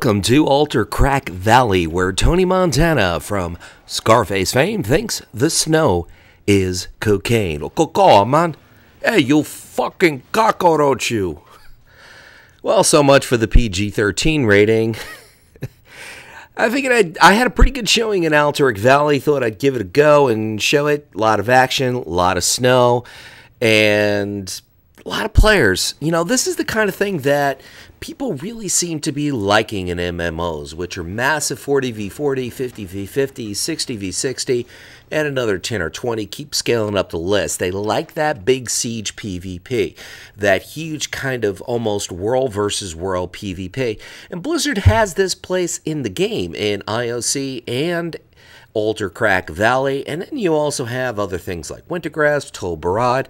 Welcome to Alterac Valley, where Tony Montana from Scarface fame thinks the snow is cocaine. Oh, cocoa, man. Hey, you fucking cockroach, you. Well, so much for the PG-13 rating. I figured I had a pretty good showing in Alterac Valley. Thought I'd give it a go and show it. A lot of action, a lot of snow, and a lot of players. You know, this is the kind of thing that people really seem to be liking in MMOs, which are massive 40v40, 50v50, 60v60, and another 10 or 20. Keep scaling up the list. They like that big siege PvP, that huge kind of almost world versus world PvP. And Blizzard has this place in the game in IOC and Alterac Valley, and then you also have other things like Wintergrass, Tol Barad.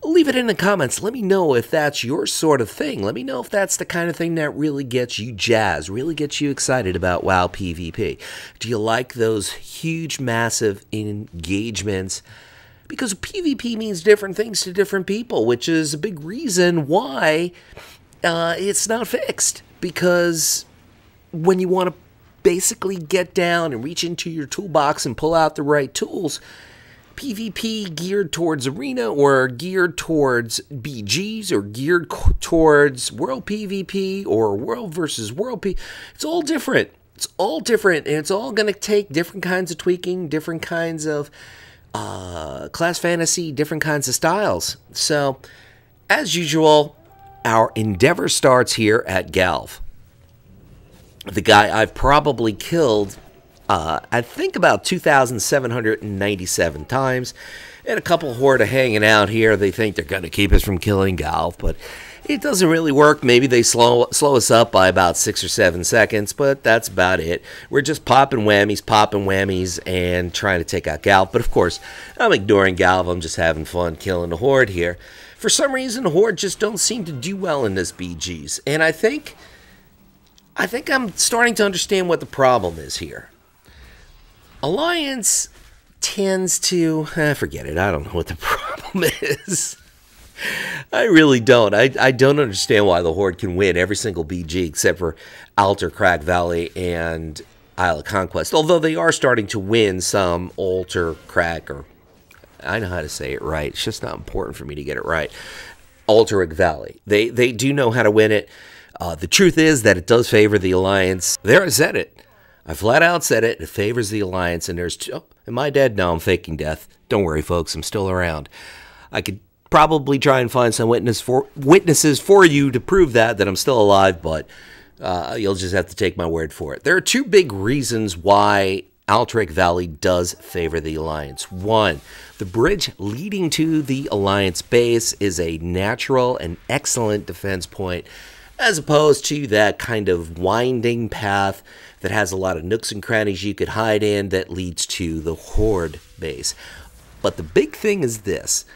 Leave it in the comments. Let me know if that's your sort of thing. Let me know if that's the kind of thing that really gets you jazzed, really gets you excited about WoW PvP. Do you like those huge, massive engagements? Because PvP means different things to different people, which is a big reason why it's not fixed. Because when you want to basically get down and reach into your toolbox and pull out the right tools, PvP geared towards arena or geared towards BGs or geared towards world PvP or world versus world PvP, it's all different. It's all different, and it's all going to take different kinds of tweaking, different kinds of class fantasy, different kinds of styles. So, as usual, our endeavor starts here at Galv. The guy I've probably killed I think about 2,797 times, and a couple Horde hanging out here. They think they're going to keep us from killing Galv, but it doesn't really work. Maybe they slow us up by about 6 or 7 seconds, but that's about it. We're just popping whammies, and trying to take out Galv. But of course, I'm ignoring Galv. I'm just having fun killing the Horde here. For some reason, Horde just don't seem to do well in this BGs, and I think I'm starting to understand what the problem is here. Alliance tends to... forget it. I don't know what the problem is. I really don't. I don't understand why the Horde can win every single BG except for Alterac Valley and Isle of Conquest. Although they are starting to win some Alterac, or... I know how to say it right. It's just not important for me to get it right. Alterac Valley. They do know how to win it. The truth is that it does favor the Alliance. There, I said it. I flat out said it. It favors the Alliance, and there's... Oh, am I dead? No, I'm faking death. Don't worry, folks. I'm still around. I could probably try and find some witnesses for you to prove that I'm still alive, but you'll just have to take my word for it. There are two big reasons why Alterac Valley does favor the Alliance. One, the bridge leading to the Alliance base is a natural and excellent defense point, as opposed to that kind of winding path that has a lot of nooks and crannies you could hide in that leads to the Horde base. But the big thing is this.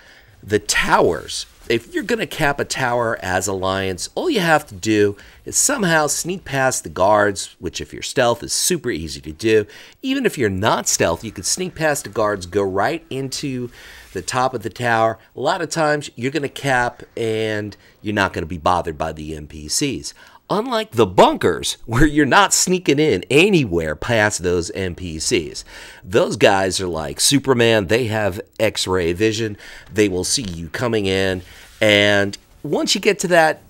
The towers. If you're going to cap a tower as Alliance, all you have to do is somehow sneak past the guards, which if you're stealth is super easy to do. Even if you're not stealth, you could sneak past the guards, go right into the top of the tower. A lot of times you're going to cap and you're not going to be bothered by the NPCs. Unlike the bunkers, where you're not sneaking in anywhere past those NPCs. Those guys are like Superman. They have X-ray vision. They will see you coming in. And once you get to that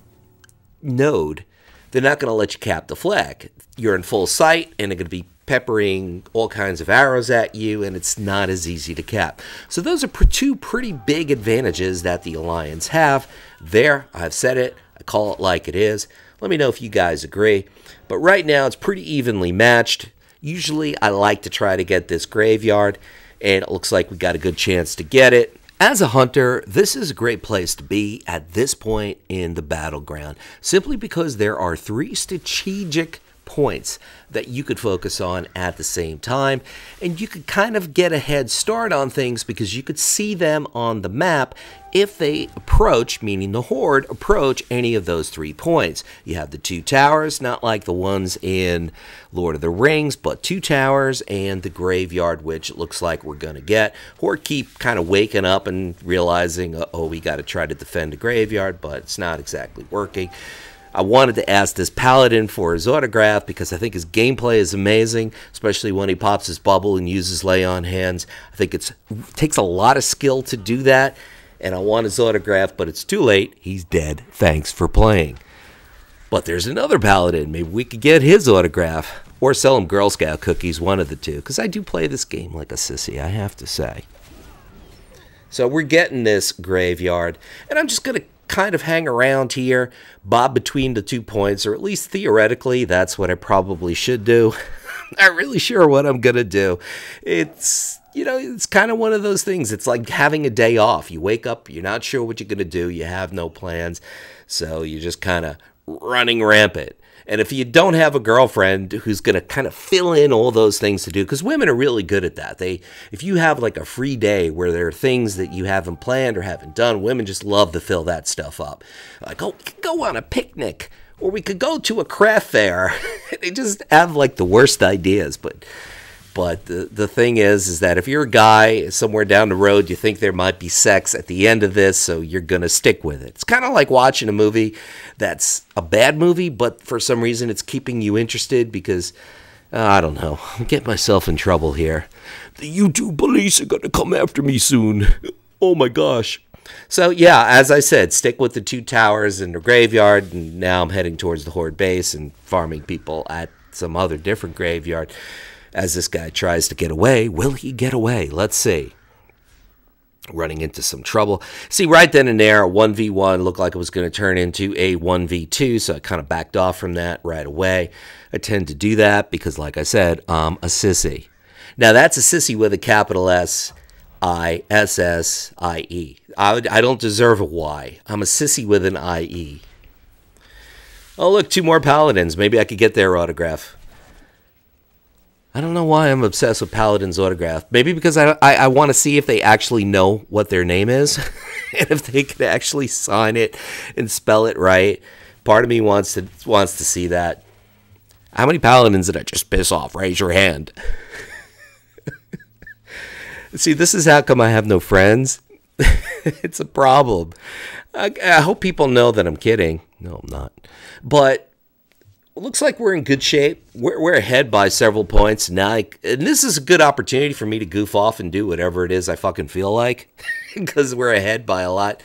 node, they're not going to let you cap the flag. You're in full sight, and they're going to be peppering all kinds of arrows at you, and it's not as easy to cap. So those are two pretty big advantages that the Alliance have. There, I've said it. I call it like it is. Let me know if you guys agree. But right now, it's pretty evenly matched. Usually, I like to try to get this graveyard, and it looks like we got a good chance to get it. As a hunter, this is a great place to be at this point in the battleground, simply because there are 3 strategic points that you could focus on at the same time, and you could kind of get a head start on things because you could see them on the map if they approach, meaning the Horde, approach any of those 3 points. You have the 2 towers, not like the ones in Lord of the Rings, but 2 towers and the graveyard, which it looks like we're going to get. Horde keep kind of waking up and realizing, oh, we got to try to defend the graveyard, but it's not exactly working. I wanted to ask this paladin for his autograph because I think his gameplay is amazing, especially when he pops his bubble and uses lay on hands. I think it takes a lot of skill to do that, and I want his autograph, but it's too late. He's dead. Thanks for playing. But there's another paladin. Maybe we could get his autograph or sell him Girl Scout cookies, one of the two, because I do play this game like a sissy, I have to say. So we're getting this graveyard, and I'm just going to kind of hang around here, bob between the 2 points, or at least theoretically, that's what I probably should do. Not really sure what I'm going to do. It's, you know, it's kind of one of those things. It's like having a day off. You wake up, you're not sure what you're going to do. You have no plans. So you're just kind of running rampant. And if you don't have a girlfriend who's going to kind of fill in all those things to do, because women are really good at that. If you have like a free day where there are things that you haven't planned or haven't done, women just love to fill that stuff up. Like, oh, we could go on a picnic, or we could go to a craft fair. They just have like the worst ideas. But the thing is that if you're a guy somewhere down the road, you think there might be sex at the end of this, so you're going to stick with it. It's kind of like watching a movie that's a bad movie, but for some reason it's keeping you interested because, I don't know, I'm getting myself in trouble here. The YouTube police are going to come after me soon. Oh my gosh. So yeah, as I said, stick with the 2 towers and the graveyard, and now I'm heading towards the Horde base and farming people at some other different graveyard. As this guy tries to get away, will he get away? Let's see. Running into some trouble. See, right then and there, a 1v1 looked like it was going to turn into a 1v2, so I kind of backed off from that right away. I tend to do that because, like I said, I'm a sissy. Now, that's a sissy with a capital S-I-S-S-I-E. I don't deserve a Y. I'm a sissy with an I-E. Oh, look, 2 more paladins. Maybe I could get their autograph. I don't know why I'm obsessed with Paladin's autograph. Maybe because I want to see if they actually know what their name is. And if they could actually sign it and spell it right. Part of me wants to see that. How many Paladins did I just piss off? Raise your hand. See, this is how come I have no friends. It's a problem. I hope people know that I'm kidding. No, I'm not. But looks like we're in good shape. We're ahead by several points now, and this is a good opportunity for me to goof off and do whatever it is I fucking feel like, because we're ahead by a lot.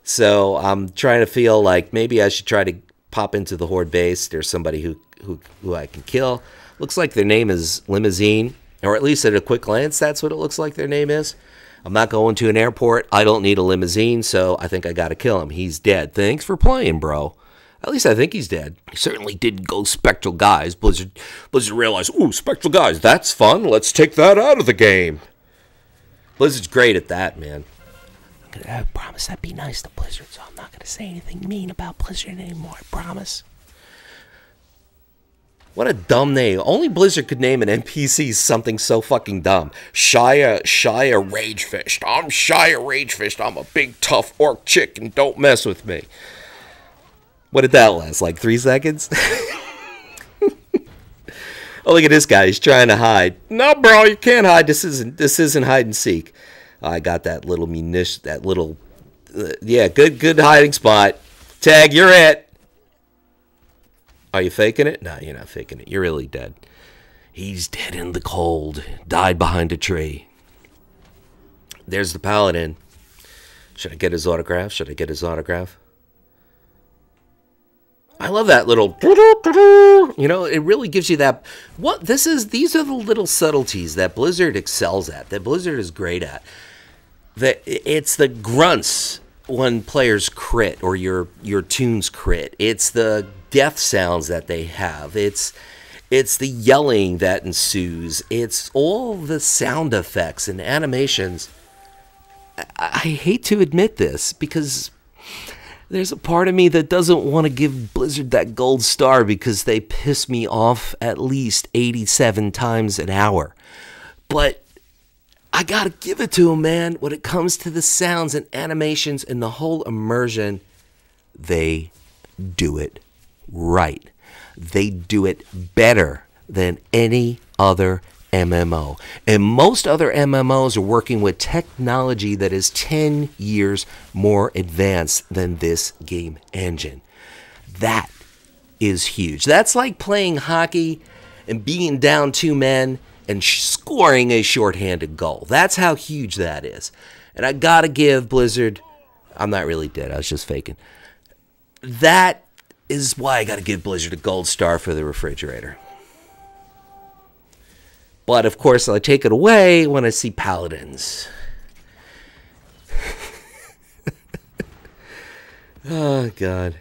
So I'm trying to feel like maybe I should try to pop into the Horde base. There's somebody who I can kill. Looks like their name is Limousine, or at least at a quick glance, that's what it looks like their name is. I'm not going to an airport. I don't need a limousine, so I think I got to kill him. He's dead. Thanks for playing, bro. At least I think he's dead. He certainly didn't go Spectral Guys. Blizzard realized, ooh, Spectral Guys, that's fun. Let's take that out of the game. Blizzard's great at that, man. I promise I'd be nice to Blizzard, so I'm not going to say anything mean about Blizzard anymore, I promise. What a dumb name. Only Blizzard could name an NPC something so fucking dumb. Shia Ragefist. I'm Shia Ragefist. I'm a big, tough orc chick, and don't mess with me. What did that last? Like 3 seconds? Oh, look at this guy. He's trying to hide. No, bro, you can't hide. This isn't hide and seek. I got that little munition. That little, yeah, good hiding spot. Tag, you're it. Are you faking it? No, you're not faking it. You're really dead. He's dead in the cold. Died behind a tree. There's the paladin. Should I get his autograph? Should I get his autograph? I love that little, you know, it really gives you that, these are the little subtleties that Blizzard excels at, that Blizzard is great at. It's the grunts when players crit or your tunes crit. It's the death sounds that they have. It's the yelling that ensues. It's all the sound effects and animations. I hate to admit this because there's a part of me that doesn't want to give Blizzard that gold star because they piss me off at least 87 times an hour. But I gotta give it to them, man. When it comes to the sounds and animations and the whole immersion, they do it right. They do it better than any other MMO. And most other MMOs are working with technology that is 10 years more advanced than this game engine. That is huge. That's like playing hockey and being down 2 men and scoring a shorthanded goal. That's how huge that is. And I gotta give Blizzard, I'm not really dead, I was just faking. That is why I gotta give Blizzard a gold star for the refrigerator. But of course I take it away when I see paladins. Oh God.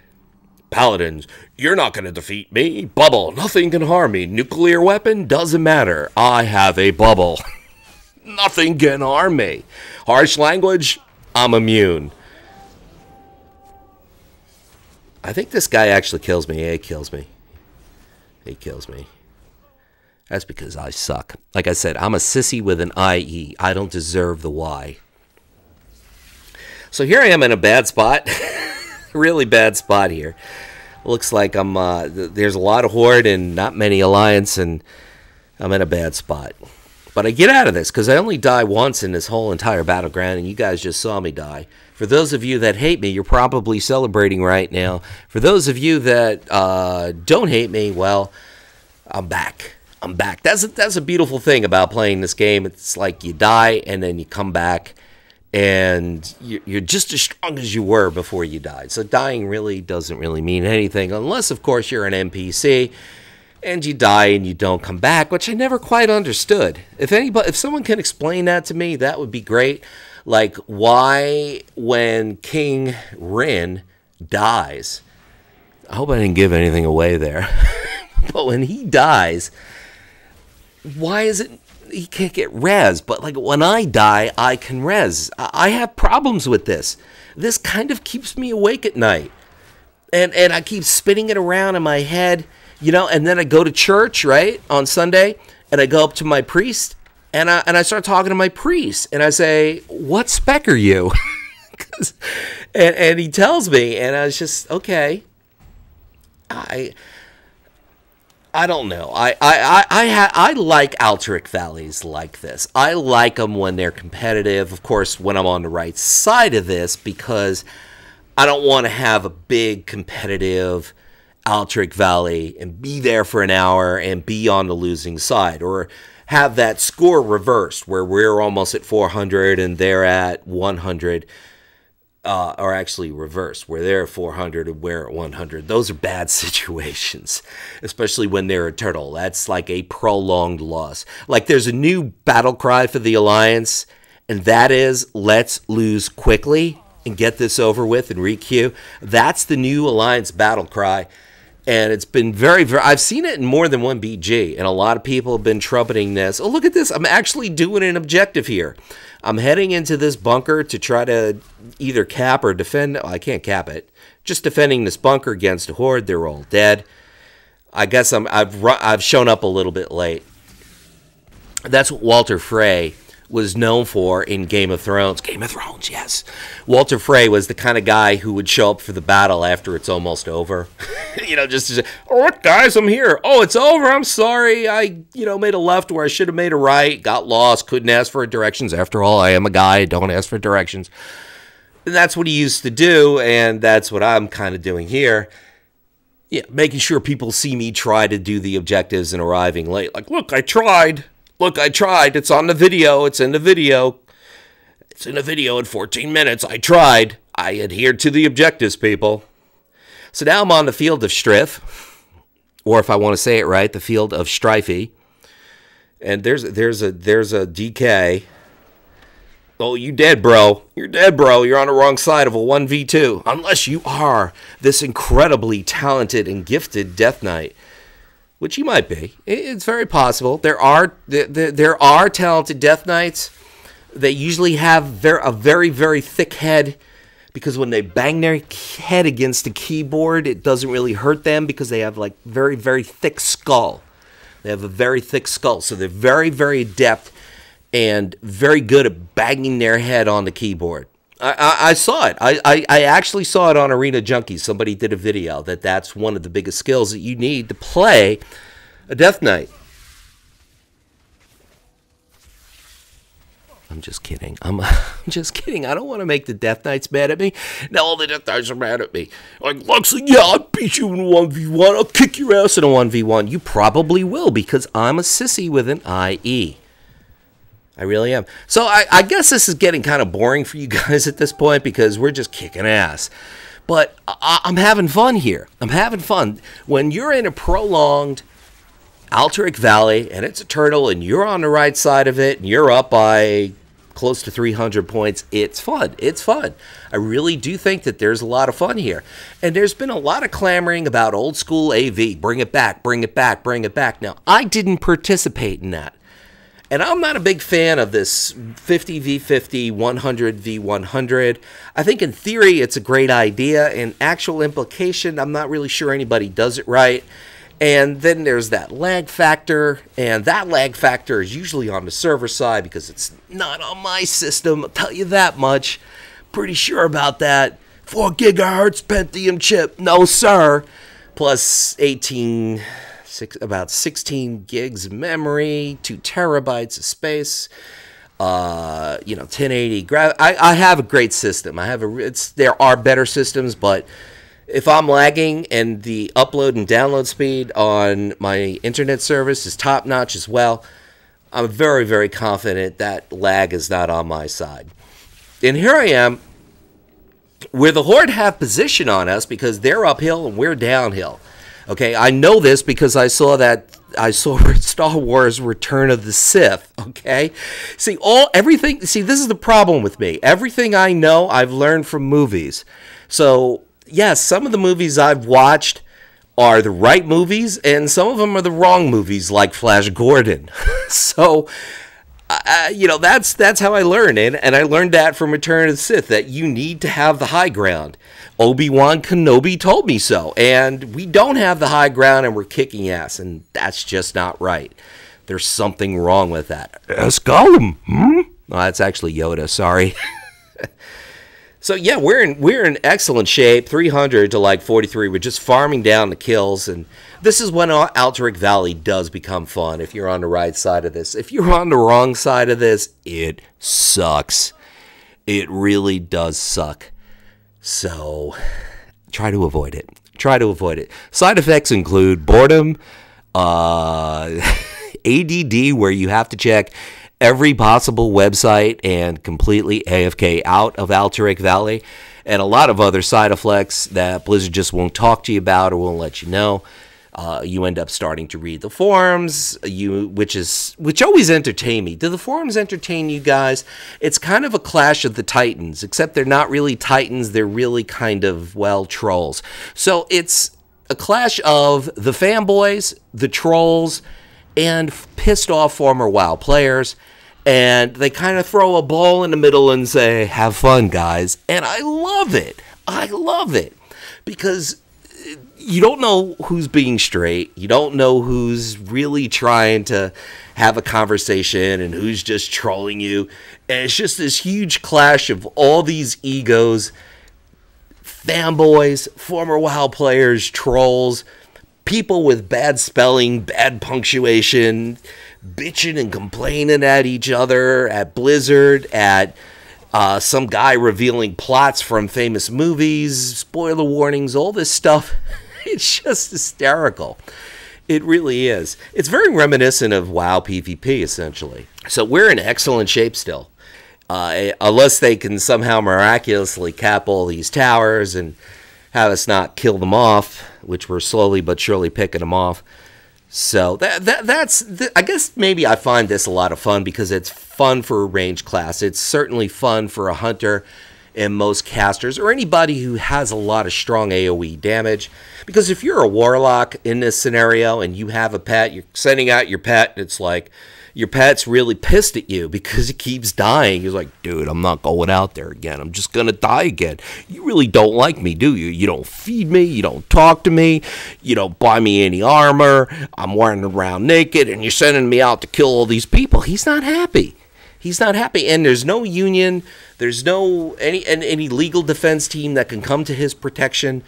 Paladins, you're not going to defeat me. Bubble, nothing can harm me. Nuclear weapon, doesn't matter. I have a bubble. Nothing can harm me. Harsh language, I'm immune. I think this guy actually kills me. Yeah, he kills me. He kills me. That's because I suck. Like I said, I'm a sissy with an IE. I don't deserve the Y. So here I am in a bad spot. Really bad spot here. Looks like I'm there's a lot of Horde and not many Alliance, and I'm in a bad spot. But I get out of this because I only die once in this whole entire battleground, and you guys just saw me die. For those of you that hate me, you're probably celebrating right now. For those of you that don't hate me, well, I'm back. I'm back. That's a beautiful thing about playing this game. It's like you die and then you come back, and you're just as strong as you were before you died. So dying really doesn't really mean anything, unless, of course, you're an NPC and you die and you don't come back, which I never quite understood. If someone can explain that to me, that would be great. Like, why when King Rin dies, I hope I didn't give anything away there, but when he dies, why is it he can't get res, but like when I die, I can res? I have problems with this. This kind of keeps me awake at night. And I keep spinning it around in my head, you know, and then I go to church, right, on Sunday, and I go up to my priest, and I start talking to my priest, and I say, what spec are you? and he tells me, and I was just, okay. I don't know. I like Alterac Valleys like this. I like them when they're competitive. Of course, when I'm on the right side of this, because I don't want to have a big competitive Alterac Valley and be there for an hour and be on the losing side, or have that score reversed where we're almost at 400 and they're at 100. Or actually reverse, where they're at 400 and we're at 100. Those are bad situations, especially when they're a turtle. That's like a prolonged loss. Like, there's a new battle cry for the Alliance, and that is, let's lose quickly and get this over with and re-queue. That's the new Alliance battle cry, and it's been very, I've seen it in more than one BG, and a lot of people have been trumpeting this. Oh, look at this. I'm actually doing an objective here. I'm heading into this bunker to try to either cap or defend. Oh, I can't cap it. Just defending this bunker against a Horde. They're all dead. I guess I've shown up a little bit late. That's what Walter Frey was known for in Game of Thrones. Game of Thrones, yes. Walter Frey was the kind of guy who would show up for the battle after it's almost over. You know, just to say, oh, what, guys, I'm here. Oh, it's over. I'm sorry. I, made a left where I should have made a right. Got lost. Couldn't ask for directions. After all, I am a guy. Don't ask for directions. And that's what he used to do, and that's what I'm kind of doing here. Yeah, making sure people see me try to do the objectives and arriving late. Like, look, I tried. Look, I tried. It's on the video. It's in the video. It's in the video in 14 minutes. I tried. I adhered to the objectives, people. So now I'm on the field of Striff, or if I want to say it right, the field of Strifey. And there's a DK. Oh, you dead, bro. You're dead, bro. You're on the wrong side of a 1v2. Unless you are this incredibly talented and gifted Death Knight. Which you might be. It's very possible. There are talented Death Knights. They usually have a very, very thick head, because when they bang their head against the keyboard, it doesn't really hurt them because they have like very, very thick skull. They have a very thick skull, so they're very, very adept and very good at banging their head on the keyboard. I saw it. I actually saw it on Arena Junkies. Somebody did a video that's one of the biggest skills that you need to play a Death Knight. I'm just kidding. I'm just kidding. I don't want to make the Death Knights mad at me. Now all the Death Knights are mad at me. Like, Luxeley, yeah, I beat you in a 1v1. I'll kick your ass in a 1v1. You probably will, because I'm a sissy with an IE. I really am. So I guess this is getting kind of boring for you guys at this point, because we're just kicking ass. But I'm having fun here. I'm having fun. When you're in a prolonged Alterac Valley, and it's a turtle, and you're on the right side of it, and you're up by close to 300 points, it's fun. It's fun. I really do think that there's a lot of fun here. And there's been a lot of clamoring about old school AV. Bring it back, bring it back, bring it back. Now, I didn't participate in that. And I'm not a big fan of this 50v50, 100v100. I think in theory it's a great idea. In actual implication, I'm not really sure anybody does it right. And then there's that lag factor, and that lag factor is usually on the server side because it's not on my system, I'll tell you that much. Pretty sure about that. 4 gigahertz Pentium chip, no sir. Plus about 16 gigs of memory, 2 terabytes of space, 1080 I have a great system. There are better systems, but if I'm lagging and the upload and download speed on my internet service is top-notch as well, I'm very, very confident that lag is not on my side. And here I am, where the Horde have position on us because they're uphill and we're downhill. Okay, I know this because I saw Star Wars Return of the Sith, okay? See, this is the problem with me. Everything I know, I've learned from movies. So, yes, some of the movies I've watched are the right movies, and some of them are the wrong movies, like Flash Gordon. So, that's how I learn, and I learned that from Return of the Sith, that you need to have the high ground. Obi-Wan Kenobi told me so, and we don't have the high ground, and we're kicking ass, and that's just not right. There's something wrong with that. Ask Gollum. Oh, that's actually Yoda, sorry. So yeah, we're in excellent shape, 300 to like 43. We're just farming down the kills, and this is when Alterac Valley does become fun, if you're on the right side of this. If you're on the wrong side of this, it sucks. It really does suck. So try to avoid it. Try to avoid it. Side effects include boredom, ADD, where you have to check every possible website and completely AFK out of Alterac Valley, and a lot of other side effects that Blizzard just won't talk to you about or won't let you know. You end up starting to read the forums, which always entertain me. Do the forums entertain you guys? It's kind of a clash of the titans, except they're not really titans. They're really kind of, well, trolls. So it's a clash of the fanboys, the trolls, and pissed off former WoW players, and they kind of throw a ball in the middle and say, have fun, guys. And I love it. I love it, because you don't know who's being straight. You don't know who's really trying to have a conversation and who's just trolling you. And it's just this huge clash of all these egos, fanboys, former WoW players, trolls, people with bad spelling, bad punctuation, bitching and complaining at each other, at Blizzard, at some guy revealing plots from famous movies, spoiler warnings, all this stuff. It's just hysterical. It really is. It's very reminiscent of WoW PvP, essentially. So we're in excellent shape still. Unless they can somehow miraculously cap all these towers and have us not kill them off, which we're slowly but surely picking them off. So I guess maybe I find this a lot of fun because it's fun for a range class. It's certainly fun for a hunter and most casters, or anybody who has a lot of strong AoE damage. Because if you're a warlock in this scenario and you have a pet, you're sending out your pet, and it's like your pet's really pissed at you because it keeps dying. He's like, dude, I'm not going out there again. I'm just going to die again. You really don't like me, do you? You don't feed me. You don't talk to me. You don't buy me any armor. I'm wearing around naked, and you're sending me out to kill all these people. He's not happy. He's not happy, and there's no union. There's no any legal defense team that can come to his protection.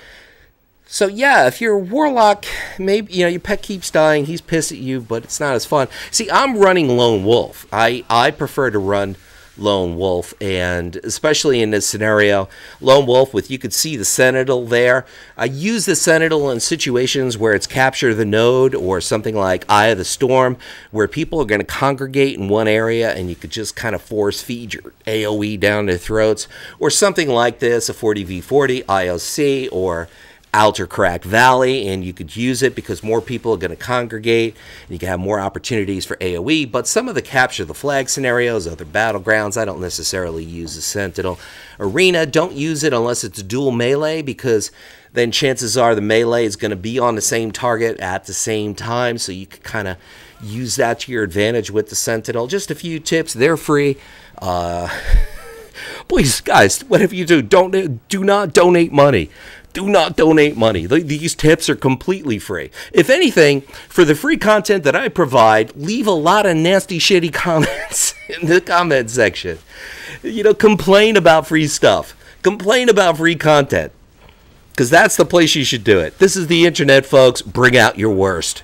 So yeah, if you're a warlock, maybe your pet keeps dying, he's pissed at you, but it's not as fun. See, I'm running lone wolf. I prefer to run Lone Wolf, and especially in this scenario, Lone Wolf with, you could see the Sentinel there. I use the Sentinel in situations where it's capture the node or something like Eye of the Storm, where people are going to congregate in one area and you could just kind of force feed your AoE down their throats, or something like this, a 40v40 IOC or Alterac Valley, and you could use it because more people are going to congregate and you can have more opportunities for AoE. But some of the capture the flag scenarios, other battlegrounds, I don't necessarily use the Sentinel. Arena, don't use it unless it's dual melee, because then chances are the melee is going to be on the same target at the same time, so you can kind of use that to your advantage with the Sentinel. Just a few tips, they're free. Please, guys, whatever you do, do not donate money. Do not donate money. These tips are completely free. If anything, for the free content that I provide, leave a lot of nasty, shitty comments in the comment section. You know, complain about free stuff. Complain about free content. Because that's the place you should do it. This is the internet, folks. Bring out your worst.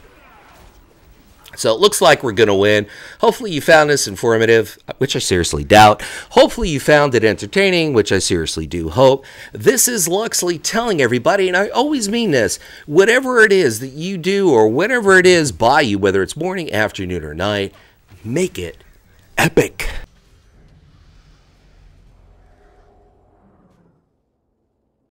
So it looks like we're going to win. Hopefully you found this informative, which I seriously doubt. Hopefully you found it entertaining, which I seriously do hope. This is Luxeley telling everybody, and I always mean this, whatever it is that you do or whatever it is by you, whether it's morning, afternoon, or night, make it epic.